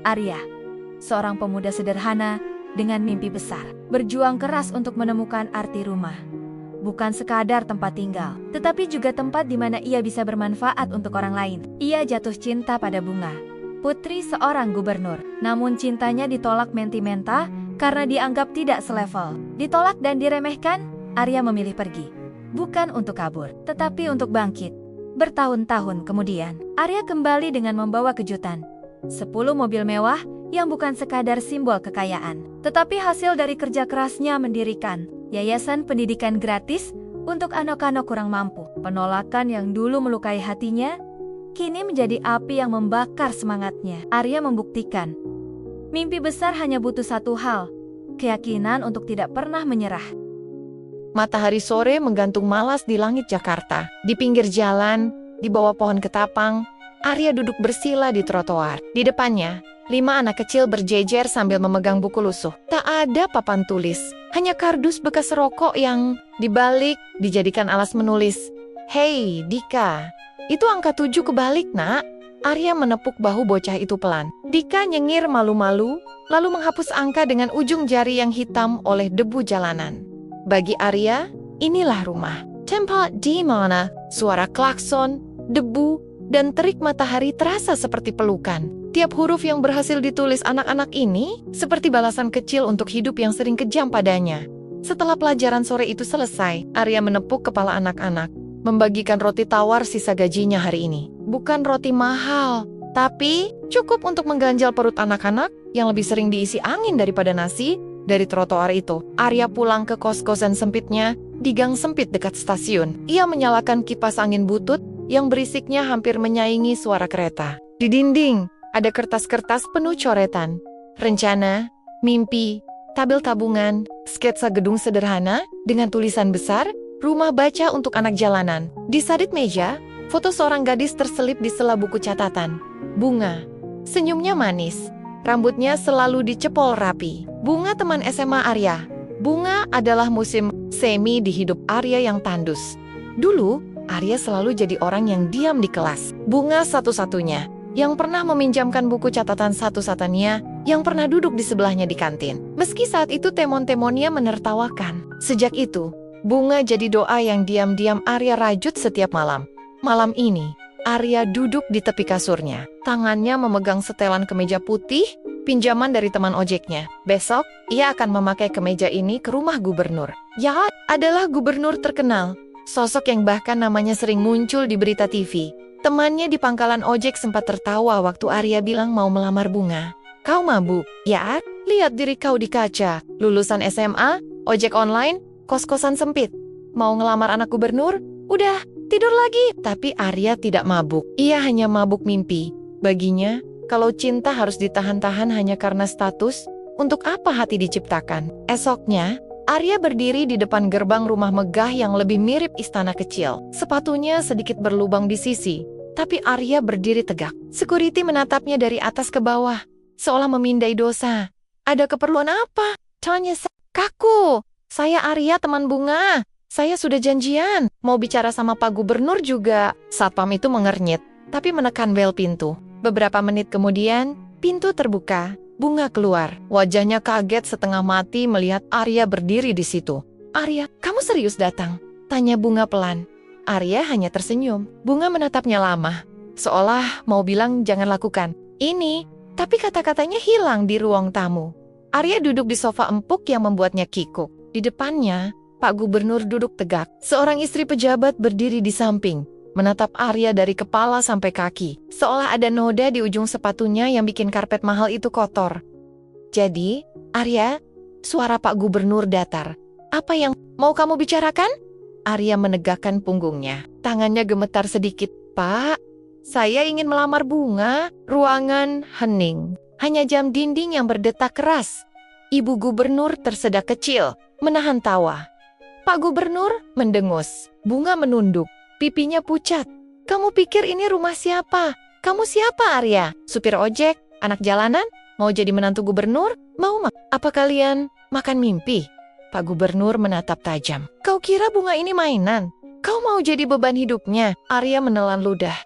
Arya, seorang pemuda sederhana dengan mimpi besar, berjuang keras untuk menemukan arti rumah. Bukan sekadar tempat tinggal, tetapi juga tempat di mana ia bisa bermanfaat untuk orang lain. Ia jatuh cinta pada Bunga, putri seorang gubernur. Namun cintanya ditolak Mentimenta karena dianggap tidak selevel. Ditolak dan diremehkan, Arya memilih pergi. Bukan untuk kabur, tetapi untuk bangkit. Bertahun-tahun kemudian, Arya kembali dengan membawa kejutan. 10 mobil mewah yang bukan sekadar simbol kekayaan, tetapi hasil dari kerja kerasnya mendirikan yayasan pendidikan gratis untuk anak-anak kurang mampu. Penolakan yang dulu melukai hatinya, kini menjadi api yang membakar semangatnya. Arya membuktikan, mimpi besar hanya butuh satu hal, keyakinan untuk tidak pernah menyerah. Matahari sore menggantung malas di langit Jakarta. Di pinggir jalan, di bawah pohon ketapang, Arya duduk bersila di trotoar. Di depannya, 5 anak kecil berjejer sambil memegang buku lusuh. Tak ada papan tulis, hanya kardus bekas rokok yang dibalik dijadikan alas menulis. Hei, Dika, itu angka 7 kebalik, nak. Arya menepuk bahu bocah itu pelan. Dika nyengir malu-malu, lalu menghapus angka dengan ujung jari yang hitam oleh debu jalanan. Bagi Arya, inilah rumah. Tempat di mana suara klakson, debu, dan terik matahari terasa seperti pelukan. Tiap huruf yang berhasil ditulis anak-anak ini seperti balasan kecil untuk hidup yang sering kejam padanya. Setelah pelajaran sore itu selesai, Arya menepuk kepala anak-anak, membagikan roti tawar sisa gajinya hari ini. Bukan roti mahal, tapi cukup untuk mengganjal perut anak-anak yang lebih sering diisi angin daripada nasi. Dari trotoar itu, Arya pulang ke kos-kosan sempitnya di gang sempit dekat stasiun. Ia menyalakan kipas angin butut yang berisiknya hampir menyaingi suara kereta. Di dinding, ada kertas-kertas penuh coretan, rencana, mimpi, tabel tabungan, sketsa gedung sederhana dengan tulisan besar, rumah baca untuk anak jalanan. Di sadit meja, foto seorang gadis terselip di sela buku catatan. Bunga. Senyumnya manis, rambutnya selalu dicepol rapi. Bunga teman SMA Arya. Bunga adalah musim semi di hidup Arya yang tandus. Dulu, Arya selalu jadi orang yang diam di kelas. Bunga satu-satunya yang pernah meminjamkan buku catatan satu-satunya yang pernah duduk di sebelahnya di kantin. Meski saat itu temon-temonnya menertawakan. Sejak itu, Bunga jadi doa yang diam-diam Arya rajut setiap malam. Malam ini, Arya duduk di tepi kasurnya. Tangannya memegang setelan kemeja putih, pinjaman dari teman ojeknya. Besok, ia akan memakai kemeja ini ke rumah gubernur. Ya, adalah gubernur terkenal. Sosok yang bahkan namanya sering muncul di berita TV. Temannya di pangkalan ojek sempat tertawa waktu Arya bilang mau melamar Bunga. Kau mabuk? Ya, lihat diri kau di kaca. Lulusan SMA, ojek online, kos-kosan sempit. Mau ngelamar anak gubernur? Udah, tidur lagi. Tapi Arya tidak mabuk. Ia hanya mabuk mimpi. Baginya, kalau cinta harus ditahan-tahan hanya karena status, untuk apa hati diciptakan? Esoknya, Arya berdiri di depan gerbang rumah megah yang lebih mirip istana kecil. Sepatunya sedikit berlubang di sisi, tapi Arya berdiri tegak. Security menatapnya dari atas ke bawah, seolah memindai dosa. Ada keperluan apa? Tanya kaku. Saya Arya, teman Bunga. Saya sudah janjian, mau bicara sama Pak Gubernur juga. Satpam itu mengernyit, tapi menekan bel pintu. Beberapa menit kemudian, pintu terbuka. Bunga keluar. Wajahnya kaget setengah mati melihat Arya berdiri di situ. Arya, kamu serius datang? Tanya Bunga pelan. Arya hanya tersenyum. Bunga menatapnya lama, seolah mau bilang jangan lakukan ini, tapi kata-katanya hilang di ruang tamu. Arya duduk di sofa empuk yang membuatnya kikuk. Di depannya, Pak Gubernur duduk tegak. Seorang istri pejabat berdiri di samping, menatap Arya dari kepala sampai kaki, seolah ada noda di ujung sepatunya yang bikin karpet mahal itu kotor. Jadi, Arya, suara Pak Gubernur datar. Apa yang mau kamu bicarakan? Arya menegakkan punggungnya. Tangannya gemetar sedikit. Pak, saya ingin melamar Bunga. Ruangan hening. Hanya jam dinding yang berdetak keras. Ibu Gubernur tersedak kecil, menahan tawa. Pak Gubernur mendengus. Bunga menunduk. Pipinya pucat. Kamu pikir ini rumah siapa? Kamu siapa, Arya? Supir ojek? Anak jalanan? Mau jadi menantu gubernur? Mau apa kalian makan mimpi? Pak Gubernur menatap tajam. Kau kira Bunga ini mainan? Kau mau jadi beban hidupnya? Arya menelan ludah.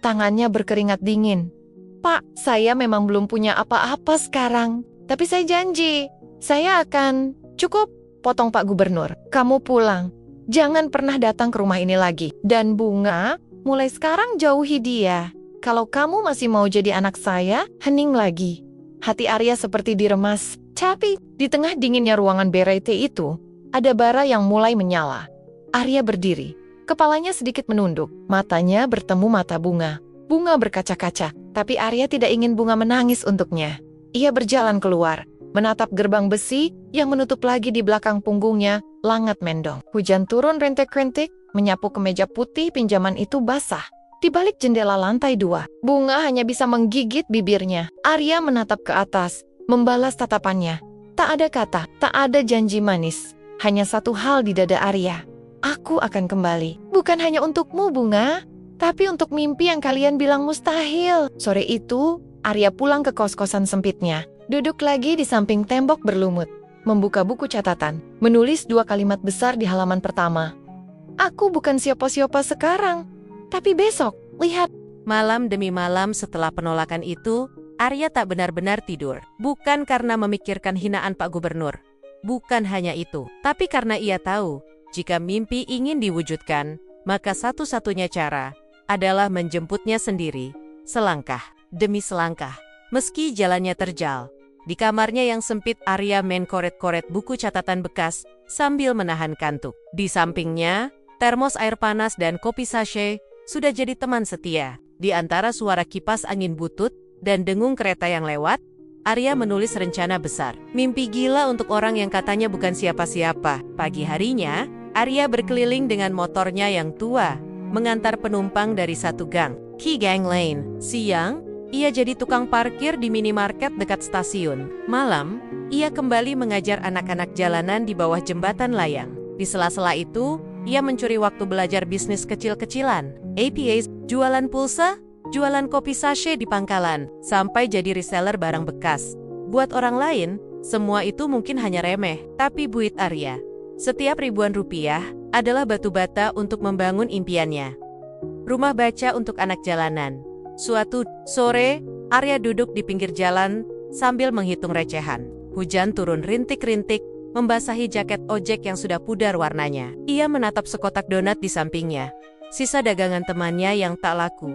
Tangannya berkeringat dingin. Pak, saya memang belum punya apa-apa sekarang. Tapi saya janji, saya akan... Cukup, potong Pak Gubernur. Kamu pulang. Jangan pernah datang ke rumah ini lagi. Dan Bunga, mulai sekarang jauhi dia. Kalau kamu masih mau jadi anak saya, hening lagi. Hati Arya seperti diremas. Tapi, di tengah dinginnya ruangan berete itu, ada bara yang mulai menyala. Arya berdiri. Kepalanya sedikit menunduk. Matanya bertemu mata Bunga. Bunga berkaca-kaca, tapi Arya tidak ingin Bunga menangis untuknya. Ia berjalan keluar, menatap gerbang besi yang menutup lagi di belakang punggungnya, langat mendong. Hujan turun rintik-rintik, menyapu kemeja putih pinjaman itu basah. Di balik jendela lantai 2, Bunga hanya bisa menggigit bibirnya. Arya menatap ke atas, membalas tatapannya. Tak ada kata, tak ada janji manis. Hanya satu hal di dada Arya. Aku akan kembali. Bukan hanya untukmu, Bunga. Tapi untuk mimpi yang kalian bilang mustahil. Sore itu, Arya pulang ke kos-kosan sempitnya. Duduk lagi di samping tembok berlumut. Membuka buku catatan. Menulis 2 kalimat besar di halaman pertama. Aku bukan siapa-siapa sekarang. Tapi besok, lihat. Malam demi malam setelah penolakan itu, Arya tak benar-benar tidur. Bukan karena memikirkan hinaan Pak Gubernur. Bukan hanya itu. Tapi karena ia tahu, jika mimpi ingin diwujudkan, maka satu-satunya cara adalah menjemputnya sendiri, selangkah demi selangkah. Meski jalannya terjal, di kamarnya yang sempit Arya main koret-koret buku catatan bekas sambil menahan kantuk. Di sampingnya, termos air panas dan kopi sachet sudah jadi teman setia. Di antara suara kipas angin butut dan dengung kereta yang lewat, Arya menulis rencana besar. Mimpi gila untuk orang yang katanya bukan siapa-siapa. Pagi harinya, Arya berkeliling dengan motornya yang tua, mengantar penumpang dari satu gang, Key Gang Lane. Siang, ia jadi tukang parkir di minimarket dekat stasiun. Malam, ia kembali mengajar anak-anak jalanan di bawah jembatan layang. Di sela-sela itu, ia mencuri waktu belajar bisnis kecil-kecilan, APAs, jualan pulsa, jualan kopi sachet di pangkalan, sampai jadi reseller barang bekas. Buat orang lain, semua itu mungkin hanya remeh, tapi buat Arya, setiap ribuan rupiah adalah batu bata untuk membangun impiannya. Rumah baca untuk anak jalanan. Suatu sore, Arya duduk di pinggir jalan sambil menghitung recehan. Hujan turun rintik-rintik, membasahi jaket ojek yang sudah pudar warnanya. Ia menatap sekotak donat di sampingnya, sisa dagangan temannya yang tak laku.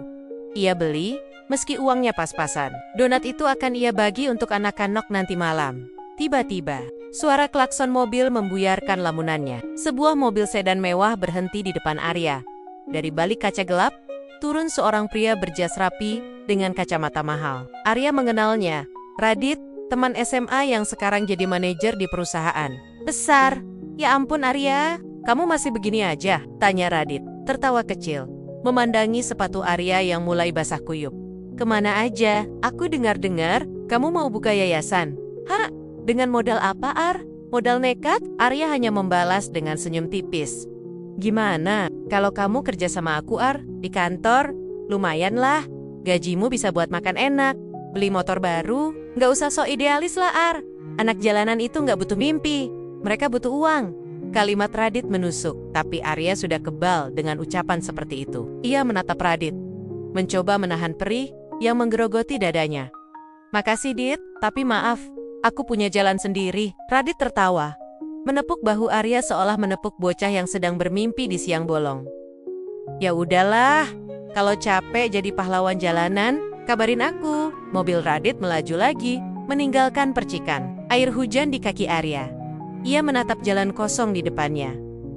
Ia beli, meski uangnya pas-pasan. Donat itu akan ia bagi untuk anak-anak nanti malam. Tiba-tiba, suara klakson mobil membuyarkan lamunannya. Sebuah mobil sedan mewah berhenti di depan Arya. Dari balik kaca gelap, turun seorang pria berjas rapi dengan kacamata mahal. Arya mengenalnya, Radit, teman SMA yang sekarang jadi manajer di perusahaan besar. Ya ampun Arya, kamu masih begini aja? Tanya Radit, tertawa kecil, memandangi sepatu Arya yang mulai basah kuyup. Kemana aja? Aku dengar-dengar, kamu mau buka yayasan. Hah? Dengan modal apa, Ar? Modal nekat? Arya hanya membalas dengan senyum tipis. Gimana, kalau kamu kerja sama aku, Ar? Di kantor? Lumayan lah. Gajimu bisa buat makan enak, beli motor baru. Nggak usah sok idealis lah, Ar. Anak jalanan itu nggak butuh mimpi. Mereka butuh uang. Kalimat Radit menusuk, tapi Arya sudah kebal dengan ucapan seperti itu. Ia menatap Radit, mencoba menahan perih yang menggerogoti dadanya. Makasih, Dit, tapi maaf, aku punya jalan sendiri. Radit tertawa, menepuk bahu Arya seolah menepuk bocah yang sedang bermimpi di siang bolong. Ya udahlah, kalau capek jadi pahlawan jalanan, kabarin aku. Mobil Radit melaju lagi, meninggalkan percikan air hujan di kaki Arya. Ia menatap jalan kosong di depannya,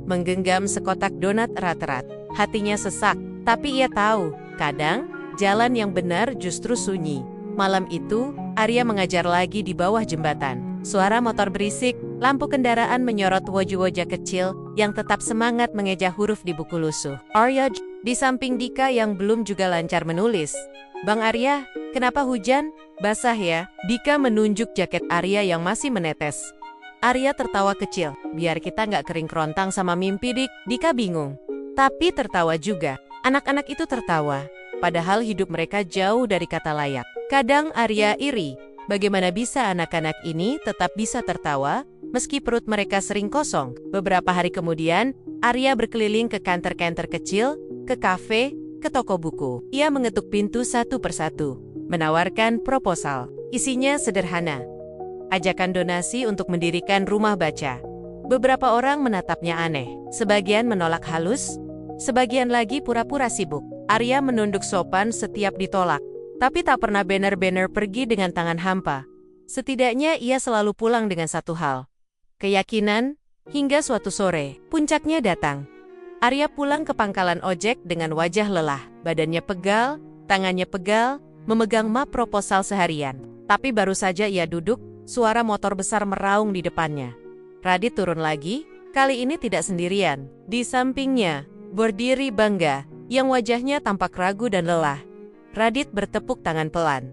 menggenggam sekotak donat erat-erat. Hatinya sesak, tapi ia tahu, kadang jalan yang benar justru sunyi. Malam itu, Arya mengajar lagi di bawah jembatan. Suara motor berisik, lampu kendaraan menyorot wajah-wajah kecil yang tetap semangat mengeja huruf di buku lusuh. Arya di samping Dika yang belum juga lancar menulis. Bang Arya, kenapa hujan? Basah ya? Dika menunjuk jaket Arya yang masih menetes. Arya tertawa kecil. Biar kita nggak kering kerontang sama mimpi, Dik. Dika bingung, tapi tertawa juga. Anak-anak itu tertawa, padahal hidup mereka jauh dari kata layak. Kadang Arya iri, bagaimana bisa anak-anak ini tetap bisa tertawa, meski perut mereka sering kosong. Beberapa hari kemudian, Arya berkeliling ke kantor-kantor kecil, ke kafe, ke toko buku. Ia mengetuk pintu satu persatu. menawarkan proposal. Isinya sederhana. Ajakan donasi untuk mendirikan rumah baca. Beberapa orang menatapnya aneh. Sebagian menolak halus, sebagian lagi pura-pura sibuk. Arya menunduk sopan setiap ditolak, tapi tak pernah benar-benar pergi dengan tangan hampa. Setidaknya ia selalu pulang dengan satu hal. Keyakinan, hingga suatu sore, puncaknya datang. Arya pulang ke pangkalan ojek dengan wajah lelah, badannya pegal, tangannya pegal, memegang map proposal seharian. Tapi baru saja ia duduk, suara motor besar meraung di depannya. Radit turun lagi, kali ini tidak sendirian. Di sampingnya, berdiri Bangga, yang wajahnya tampak ragu dan lelah. Radit bertepuk tangan pelan.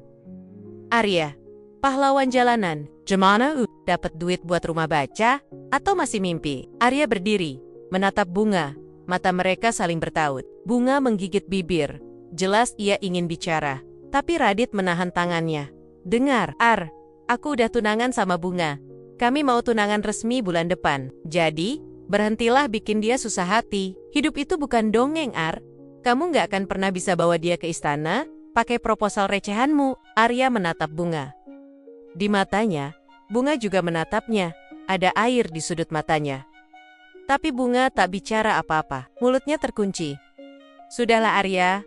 Arya, pahlawan jalanan, gimana dapat duit buat rumah baca, atau masih mimpi? Arya berdiri, menatap Bunga, mata mereka saling bertaut. Bunga menggigit bibir, jelas ia ingin bicara, tapi Radit menahan tangannya. Dengar, Ar, aku udah tunangan sama Bunga. Kami mau tunangan resmi bulan depan. Jadi, berhentilah bikin dia susah hati. Hidup itu bukan dongeng, Ar. Kamu nggak akan pernah bisa bawa dia ke istana, pakai proposal recehanmu. Arya menatap Bunga. Di matanya, Bunga juga menatapnya. Ada air di sudut matanya. Tapi Bunga tak bicara apa-apa. Mulutnya terkunci. Sudahlah Arya,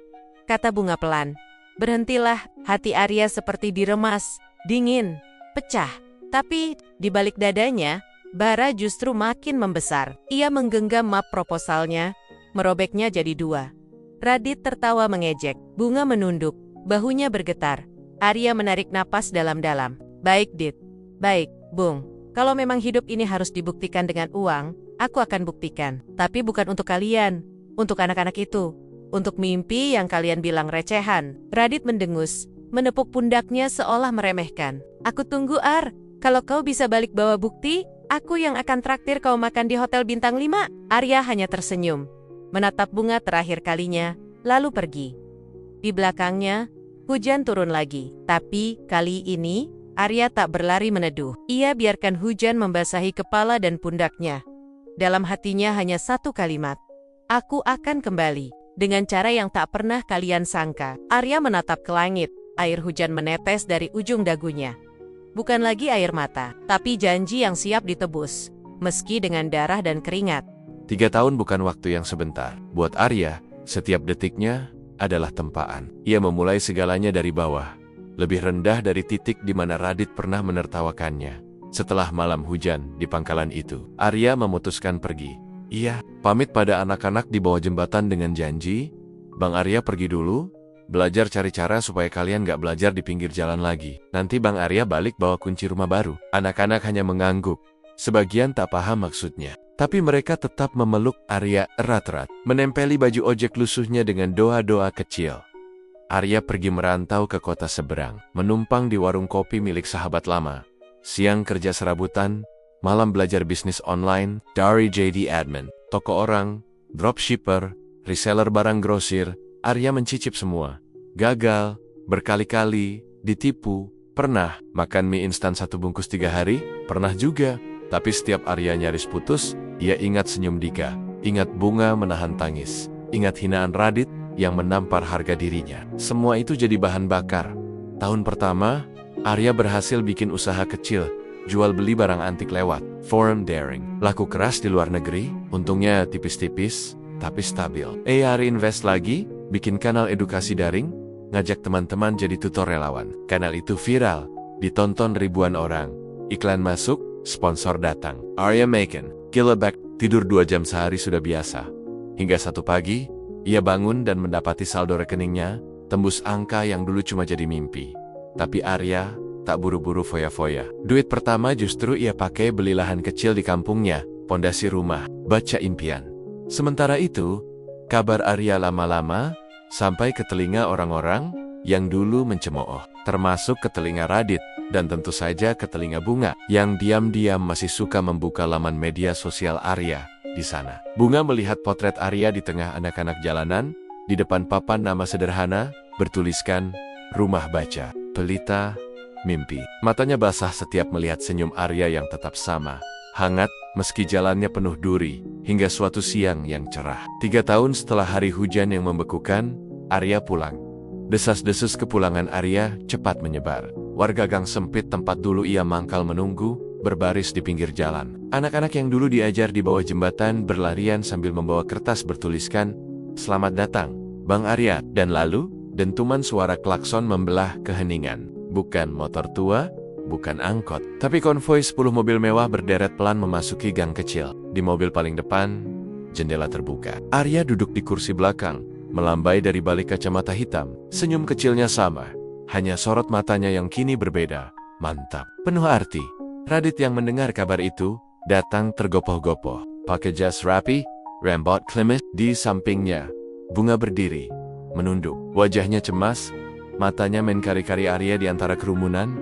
kata Bunga pelan. Berhentilah. Hati Arya seperti diremas, dingin, pecah. Tapi, di balik dadanya, bara justru makin membesar. Ia menggenggam map proposalnya, merobeknya jadi dua. Radit tertawa mengejek. Bunga menunduk, bahunya bergetar. Arya menarik napas dalam-dalam. Baik, Dit. Baik, Bung. Kalau memang hidup ini harus dibuktikan dengan uang, aku akan buktikan. Tapi bukan untuk kalian, untuk anak-anak itu. Untuk mimpi yang kalian bilang recehan. Radit mendengus, menepuk pundaknya seolah meremehkan. Aku tunggu, Ar. Kalau kau bisa balik bawa bukti, aku yang akan traktir kau makan di Hotel Bintang 5. Arya hanya tersenyum, menatap Bunga terakhir kalinya, lalu pergi. Di belakangnya, hujan turun lagi. Tapi, kali ini, Arya tak berlari meneduh. Ia biarkan hujan membasahi kepala dan pundaknya. Dalam hatinya hanya satu kalimat. Aku akan kembali. Dengan cara yang tak pernah kalian sangka. Arya menatap ke langit. Air hujan menetes dari ujung dagunya. Bukan lagi air mata, tapi janji yang siap ditebus. Meski dengan darah dan keringat. 3 tahun bukan waktu yang sebentar. Buat Arya, setiap detiknya adalah tempaan. Ia memulai segalanya dari bawah. Lebih rendah dari titik di mana Radit pernah menertawakannya. Setelah malam hujan di pangkalan itu, Arya memutuskan pergi. Iya, pamit pada anak-anak di bawah jembatan dengan janji, Bang Arya pergi dulu, belajar cari cara supaya kalian gak belajar di pinggir jalan lagi. Nanti Bang Arya balik bawa kunci rumah baru. Anak-anak hanya mengangguk. Sebagian tak paham maksudnya. Tapi mereka tetap memeluk Arya erat-erat, menempeli baju ojek lusuhnya dengan doa-doa kecil. Arya pergi merantau ke kota seberang, menumpang di warung kopi milik sahabat lama. Siang kerja serabutan, malam belajar bisnis online, dari JD Admin, toko orang, dropshipper, reseller barang grosir. Arya mencicip semua. Gagal, berkali-kali, ditipu, pernah makan mie instan 1 bungkus 3 hari, pernah juga. Tapi setiap Arya nyaris putus, ia ingat senyum Dika, ingat Bunga menahan tangis, ingat hinaan Radit yang menampar harga dirinya. Semua itu jadi bahan bakar. Tahun pertama, Arya berhasil bikin usaha kecil, jual beli barang antik lewat forum daring. Laku keras di luar negeri, untungnya tipis-tipis, tapi stabil. Arya invest lagi, bikin kanal edukasi daring, ngajak teman-teman jadi tutor relawan. Kanal itu viral, ditonton ribuan orang. Iklan masuk, sponsor datang. Arya makin gila, tidur 2 jam sehari sudah biasa. Hingga satu pagi, ia bangun dan mendapati saldo rekeningnya tembus angka yang dulu cuma jadi mimpi. Tapi Arya tak buru-buru foya-foya. Duit pertama justru ia pakai beli lahan kecil di kampungnya, pondasi rumah, baca impian. Sementara itu, kabar Arya lama-lama sampai ke telinga orang-orang yang dulu mencemooh, termasuk ke telinga Radit, dan tentu saja ke telinga Bunga, yang diam-diam masih suka membuka laman media sosial Arya di sana. Bunga melihat potret Arya di tengah anak-anak jalanan, di depan papan nama sederhana, bertuliskan, Rumah Baca, Pelita, Mimpi. Matanya basah setiap melihat senyum Arya yang tetap sama, hangat, meski jalannya penuh duri, hingga suatu siang yang cerah. 3 tahun setelah hari hujan yang membekukan, Arya pulang. Desas-desus kepulangan Arya cepat menyebar. Warga gang sempit tempat dulu ia mangkal menunggu, berbaris di pinggir jalan. Anak-anak yang dulu diajar di bawah jembatan berlarian sambil membawa kertas bertuliskan, "Selamat datang, Bang Arya." Dan lalu, dentuman suara klakson membelah keheningan. Bukan motor tua, bukan angkot, tapi konvoi 10 mobil mewah berderet pelan memasuki gang kecil. Di mobil paling depan, jendela terbuka. Arya duduk di kursi belakang, melambai dari balik kacamata hitam. Senyum kecilnya sama, hanya sorot matanya yang kini berbeda. Mantap, penuh arti. Radit yang mendengar kabar itu, datang tergopoh-gopoh. Pakai jas rapi, rambut klimis di sampingnya. Bunga berdiri, menunduk. Wajahnya cemas, matanya main kari-kari Arya di antara kerumunan.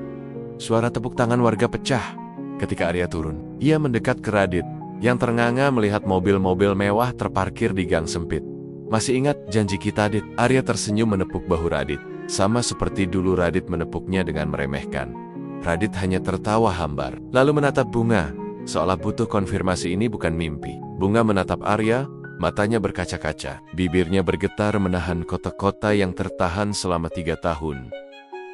Suara tepuk tangan warga pecah ketika Arya turun. Ia mendekat ke Radit, yang ternganga melihat mobil-mobil mewah terparkir di gang sempit. "Masih ingat janji kita, Dit?" Arya tersenyum menepuk bahu Radit. Sama seperti dulu Radit menepuknya dengan meremehkan. Radit hanya tertawa hambar, lalu menatap Bunga, seolah butuh konfirmasi ini bukan mimpi. Bunga menatap Arya, matanya berkaca-kaca. Bibirnya bergetar menahan kota-kota yang tertahan selama 3 tahun.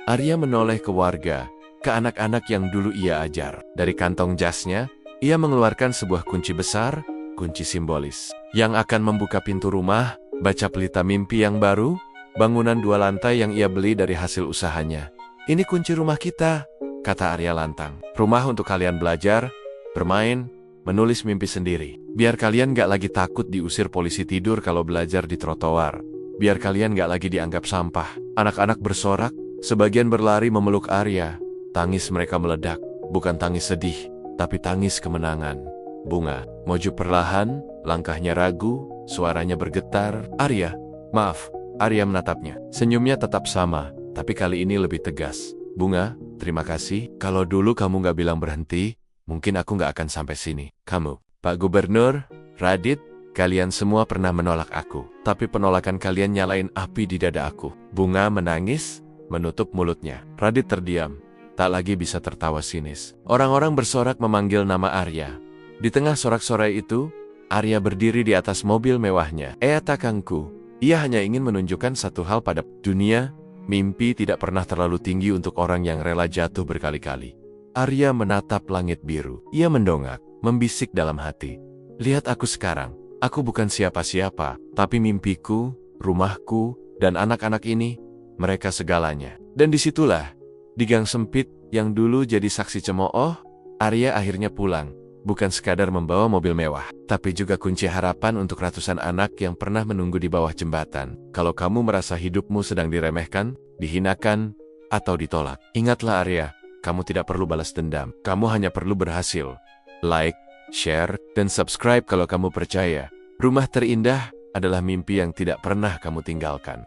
Arya menoleh ke warga, ke anak-anak yang dulu ia ajar. Dari kantong jasnya, ia mengeluarkan sebuah kunci besar, kunci simbolis, yang akan membuka pintu rumah. Baca pelita mimpi yang baru, bangunan 2 lantai yang ia beli dari hasil usahanya. "Ini kunci rumah kita," kata Arya lantang. "Rumah untuk kalian belajar, bermain, menulis mimpi sendiri. Biar kalian gak lagi takut diusir polisi tidur kalau belajar di trotoar. Biar kalian gak lagi dianggap sampah." Anak-anak bersorak, sebagian berlari memeluk Arya. Tangis mereka meledak, bukan tangis sedih, tapi tangis kemenangan. Bunga maju perlahan, langkahnya ragu, suaranya bergetar. "Arya, maaf." Arya menatapnya. Senyumnya tetap sama, tapi kali ini lebih tegas. "Bunga, terima kasih. Kalau dulu kamu gak bilang berhenti, mungkin aku gak akan sampai sini. Kamu, Pak Gubernur, Radit, kalian semua pernah menolak aku. Tapi penolakan kalian nyalain api di dada aku." Bunga menangis, menutup mulutnya. Radit terdiam, tak lagi bisa tertawa sinis. Orang-orang bersorak memanggil nama Arya. Di tengah sorak-sorai itu, Arya berdiri di atas mobil mewahnya. Takangku, ia hanya ingin menunjukkan satu hal pada dunia, mimpi tidak pernah terlalu tinggi untuk orang yang rela jatuh berkali-kali. Arya menatap langit biru. Ia mendongak, membisik dalam hati. "Lihat aku sekarang, aku bukan siapa-siapa, tapi mimpiku, rumahku, dan anak-anak ini, mereka segalanya." Dan disitulah, di gang sempit yang dulu jadi saksi cemooh, Arya akhirnya pulang. Bukan sekadar membawa mobil mewah, tapi juga kunci harapan untuk ratusan anak yang pernah menunggu di bawah jembatan. Kalau kamu merasa hidupmu sedang diremehkan, dihinakan, atau ditolak, ingatlah Arya, kamu tidak perlu balas dendam. Kamu hanya perlu berhasil. Like, share, dan subscribe kalau kamu percaya. Rumah terindah adalah mimpi yang tidak pernah kamu tinggalkan.